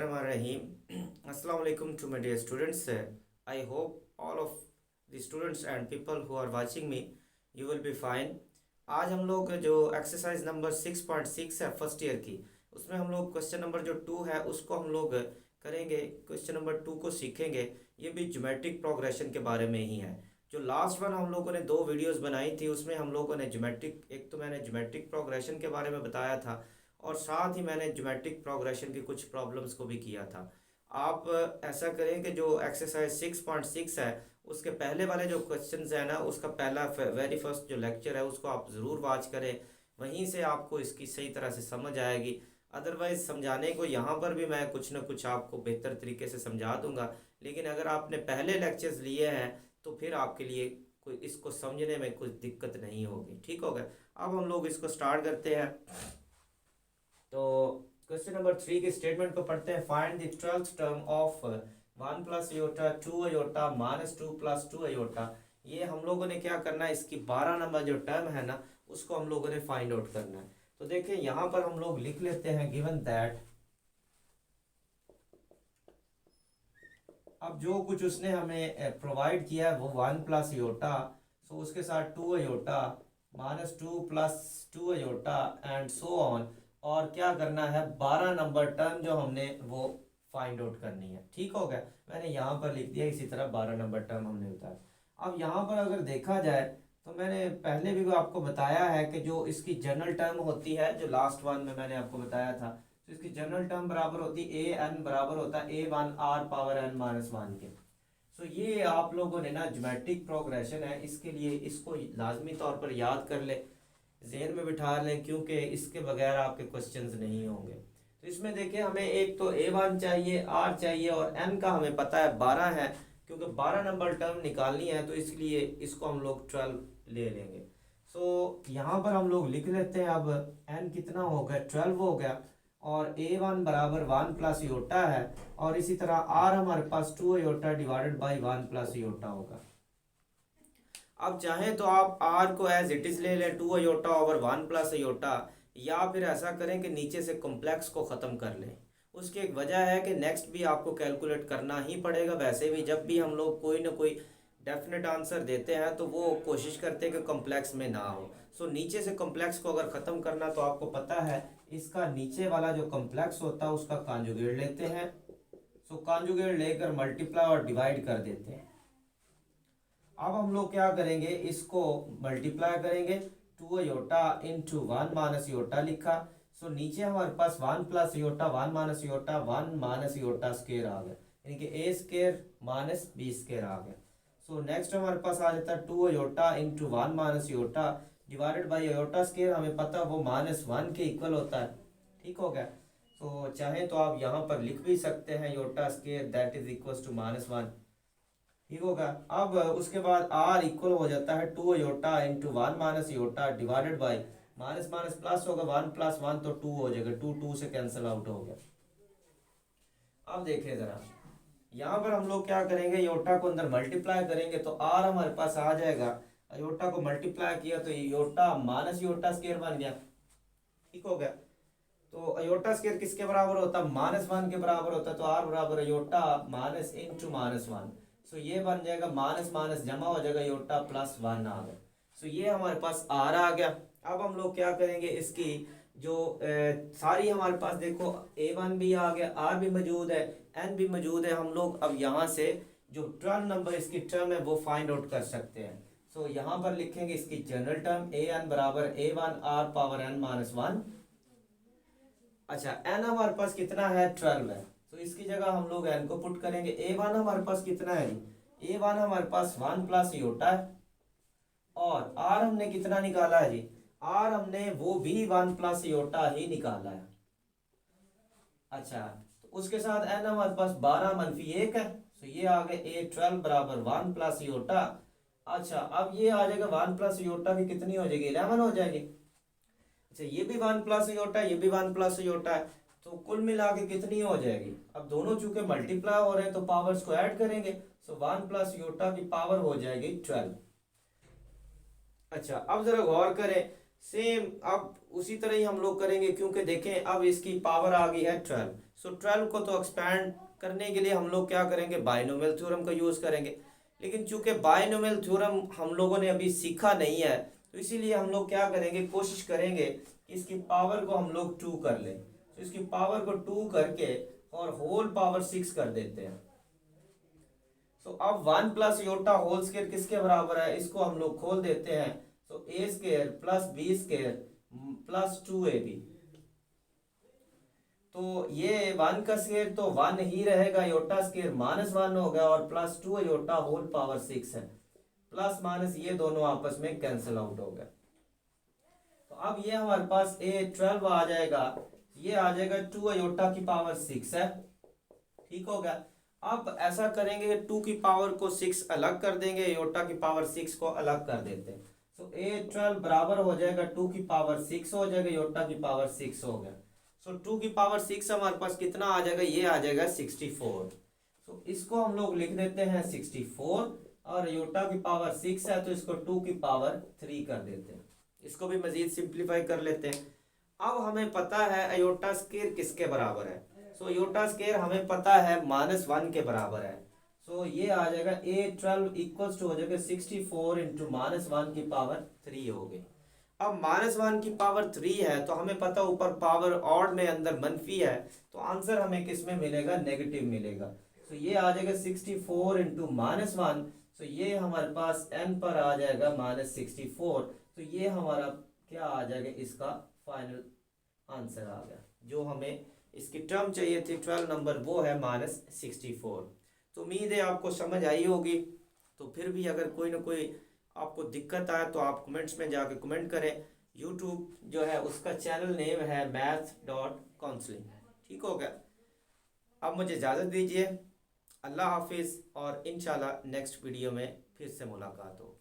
Bismillahirrahmanirrahim. Assalamu alaikum to my dear students. I hope all of the students and people who are watching me, you will be fine. आज हम लोग जो exercise number 6.6 है first year की, उसमें हम लोग क्वेश्चन नंबर जो 2 है उसको हम लोग करेंगे। क्वेश्चन नंबर 2 को सीखेंगे। ये भी ज्योमेट्रिक प्रोग्रेशन के बारे में ही है। जो लास्ट वन हम लोगों ने 2 वीडियोस बनाई थी उसमें हम लोगों ने ज्योमेट्रिक, एक तो मैंने ज्योमेट्रिक प्रोग्रेशन के बारे में बताया था और साथ ही मैंने ज्योमेट्रिक प्रोग्रेशन की कुछ प्रॉब्लम्स को भी किया था। आप ऐसा करें कि जो एक्सरसाइज 6.6 है उसके पहले वाले जो क्वेश्चंस है ना, उसका पहला वेरी फर्स्ट जो लेक्चर है उसको आप ज़रूर वॉच करें। वहीं से आपको इसकी सही तरह से समझ आएगी। अदरवाइज़ समझाने को यहाँ पर भी मैं कुछ ना कुछ आपको बेहतर तरीके से समझा दूंगा, लेकिन अगर आपने पहले लेक्चर्स लिए हैं तो फिर आपके लिए कोई इसको समझने में कुछ दिक्कत नहीं होगी। ठीक हो गया। अब हम लोग इसको स्टार्ट करते हैं। तो क्वेश्चन नंबर 3 के स्टेटमेंट को पढ़ते हैं। Find the 12th term of 1 plus iota 2 iota minus 2 plus 2 iota. ये हम लोगों ने क्या करना है, इसकी 12 नंबर जो टर्म है ना उसको हम लोगों ने फाइंड आउट करना है। तो देखिए यहाँ पर हम लोग लिख लेते हैं गिवन दैट। अब जो कुछ उसने हमें प्रोवाइड किया है वो 1 प्लस अयोटा, सो उसके साथ 2 iota minus 2 plus 2 iota and so on. और क्या करना है, 12 नंबर टर्म जो हमने वो फाइंड आउट करनी है। ठीक हो गया। मैंने यहाँ पर लिख दिया, इसी तरह 12 नंबर टर्म हमने बताया। अब यहाँ पर अगर देखा जाए तो मैंने पहले भी आपको बताया है कि जो इसकी जनरल टर्म होती है, जो लास्ट वन में मैंने आपको बताया था, तो इसकी जनरल टर्म बराबर होती है ए एन बराबर होता है A1 R power n minus 1 के। सो ये आप लोगों ने ना ज्योमेट्रिक प्रोग्रेशन है, इसके लिए इसको लाजमी तौर पर याद कर ले, जहन में बिठा लें, क्योंकि इसके बगैर आपके क्वेश्चंस नहीं होंगे। तो इसमें देखिए हमें एक तो A1 चाहिए, R चाहिए और n का हमें पता है 12 है, क्योंकि 12 नंबर टर्म निकालनी है तो इसलिए इसको हम लोग 12 ले लेंगे। सो यहाँ पर हम लोग लिख लेते हैं। अब n कितना हो गया, 12 हो गया और A1 बराबर 1 प्लस योटा है और इसी तरह R हमारे पास 2 iota divided by 1 plus iota होगा। अब चाहें तो आप R को एज इट इज ले लें 2 अयोटा ओवर 1 प्लस अयोटा, या फिर ऐसा करें कि नीचे से कॉम्प्लेक्स को ख़त्म कर लें। उसकी एक वजह है कि नेक्स्ट भी आपको कैलकुलेट करना ही पड़ेगा। वैसे भी जब भी हम लोग कोई ना कोई डेफिनेट आंसर देते हैं तो वो कोशिश करते हैं कि कॉम्प्लेक्स में ना हो। सो नीचे से कॉम्प्लेक्स को अगर ख़त्म करना, तो आपको पता है इसका नीचे वाला जो कॉम्प्लेक्स होता है उसका कॉन्जुगेट लेते हैं। सो कॉन्जुगेट लेकर मल्टीप्लाई और डिवाइड कर देते हैं। अब हम लोग क्या करेंगे, इसको मल्टीप्लाई करेंगे 2 योटा इंटू 1 माइनस योटा लिखा। सो नीचे हमारे पास 1 plus iota 1 minus iota 1 minus iota square आ गया, यानी कि a square minus b square आ गया। सो नेक्स्ट हमारे पास आ जाता है 2 iota into 1 minus iota divided by iota square, हमें पता वो माइनस 1 के इक्वल होता है। ठीक हो गया। तो चाहे तो आप यहाँ पर लिख भी सकते हैं iota square that is equal to -1। ठीक होगा। अब उसके बाद R इक्वल हो जाता है 2 iota into 1 minus iota divided by minus minus plus होगा 1 प्लस 1 तो 2 हो जाएगा, 2 2 से कैंसिल आउट हो गया। अब देखिए जरा, यहाँ पर हम लोग क्या करेंगे, योटा को अंदर मल्टीप्लाई करेंगे तो R हमारे पास आ जाएगा। योटा को मल्टीप्लाई किया तो योटा माइनस योटा स्केयर बन गया। ठीक हो गया। तो अयोटा स्केयर किसके बराबर होता है, -1 के बराबर होता है। तो R बराबर अयोटा माइनस इंटू -1। सो ये बन जाएगा माइनस माइनस जमा हो जाएगा, योटा प्लस 1 आ गया। सो ये हमारे पास R आ गया। अब हम लोग क्या करेंगे, इसकी जो सारी हमारे पास देखो A1 भी आ गया, R भी मौजूद है, N भी मौजूद है। हम लोग अब यहाँ से जो 12 नंबर इसकी टर्म है वो फाइंड आउट कर सकते हैं। सो यहाँ पर लिखेंगे इसकी जनरल टर्म A1 बराबर A1 R power n minus 1। अच्छा, n हमारे पास कितना है, 12 है, तो इसकी जगह हम लोग n को पुट करेंगे। A1 हमारे पास कितना है जी, A1 हमारे पास 1 प्लस योटा है और R हमने कितना निकाला है जी, R हमने वो भी 1 प्लस योटा ही निकाला है। अच्छा, तो उसके साथ n हमारे पास 12 मनफी 1 है, तो ये आ गया A12 बराबर 1 प्लस योटा। अच्छा, अब ये आ जाएगा 1 प्लस योटा की कितनी हो जाएगी, 11 हो जाएगी। अच्छा, ये भी 1 प्लस योटा, ये भी 1 प्लस योटा है, तो कुल मिला के कितनी हो जाएगी। अब दोनों चूंकि मल्टीप्लाई हो रहे हैं तो पावर्स को ऐड करेंगे। सो 1 प्लस योटा की पावर हो जाएगी 12। अच्छा, अब जरा गौर करें, सेम अब उसी तरह ही हम लोग करेंगे, क्योंकि देखें अब इसकी पावर आ गई है 12। सो 12 को तो एक्सपैंड करने के लिए हम लोग क्या करेंगे, बाइनोमियल थ्योरम का यूज़ करेंगे। लेकिन चूंकि बाइनोमियल थ्योरम हम लोगों ने अभी सीखा नहीं है, तो इसीलिए हम लोग क्या करेंगे, कोशिश करेंगे कि इसकी पावर को हम लोग 2 कर लें। तो इसकी पावर को 2 करके और होल पावर 6 कर देते हैं। सो अब 1 प्लस योटा होल स्केयर किसके बराबर है, इसको हम लोग खोल देते हैं। So a square plus b square plus 2ab। तो ये 1 का स्केयर तो 1 ही रहेगा, योटा स्केयर -1 होगा और प्लस 2 योटा होल पावर 6 है। प्लस माइनस ये दोनों आपस में कैंसिल आउट हो गए। तो अब ये हमारे पास A12 आ जाएगा, ये आ जाएगा 2 अयोटा की पावर 6 है। ठीक हो गया। अब ऐसा करेंगे, 2 की पावर को 6 अलग कर देंगे, अयोटा की पावर 6 को अलग कर देते हैं। सो A12 बराबर हो जाएगा 2 की पावर 6 हो जाएगा, अयोटा की पावर 6 हो गया। सो 2 की पावर 6 हमारे पास कितना आ जाएगा, ये आ जाएगा 64। सो इसको हम लोग लिख देते हैं 64, और योटा की पावर 6 है तो इसको 2 की पावर 3 कर देते हैं। इसको भी मजीद सिंप्लीफाई कर लेते हैं। अब हमें पता है अयोटा स्केयर किसके बराबर है। सो अयोटा स्केयर हमें पता है -1 के बराबर है। सो ये आ जाएगा A12 इक्वल्स टू हो जाएगा 64 इंटू -1 की पावर 3 हो गई। अब -1 की पावर 3 है तो हमें पता ऊपर पावर ऑड में अंदर मनफी है, तो आंसर हमें किस में मिलेगा, नेगेटिव मिलेगा। तो ये आ जाएगा 64 इंटू -1। तो ये हमारे पास n पर आ जाएगा -64। तो ये हमारा क्या आ जाएगा, इसका फाइनल आंसर आ गया। जो हमें इसकी टर्म चाहिए थी 12 नंबर, वो है -64। तो उम्मीद है आपको समझ आई होगी। तो फिर भी अगर कोई ना कोई आपको दिक्कत आए तो आप कमेंट्स में जाके कमेंट करें। यूट्यूब जो है उसका चैनल नेम है math.counseling। ठीक हो गया। अब मुझे इजाज़त दीजिए, अल्लाह हाफिज़, और इंशाल्लाह नेक्स्ट वीडियो में फिर से मुलाकात हो।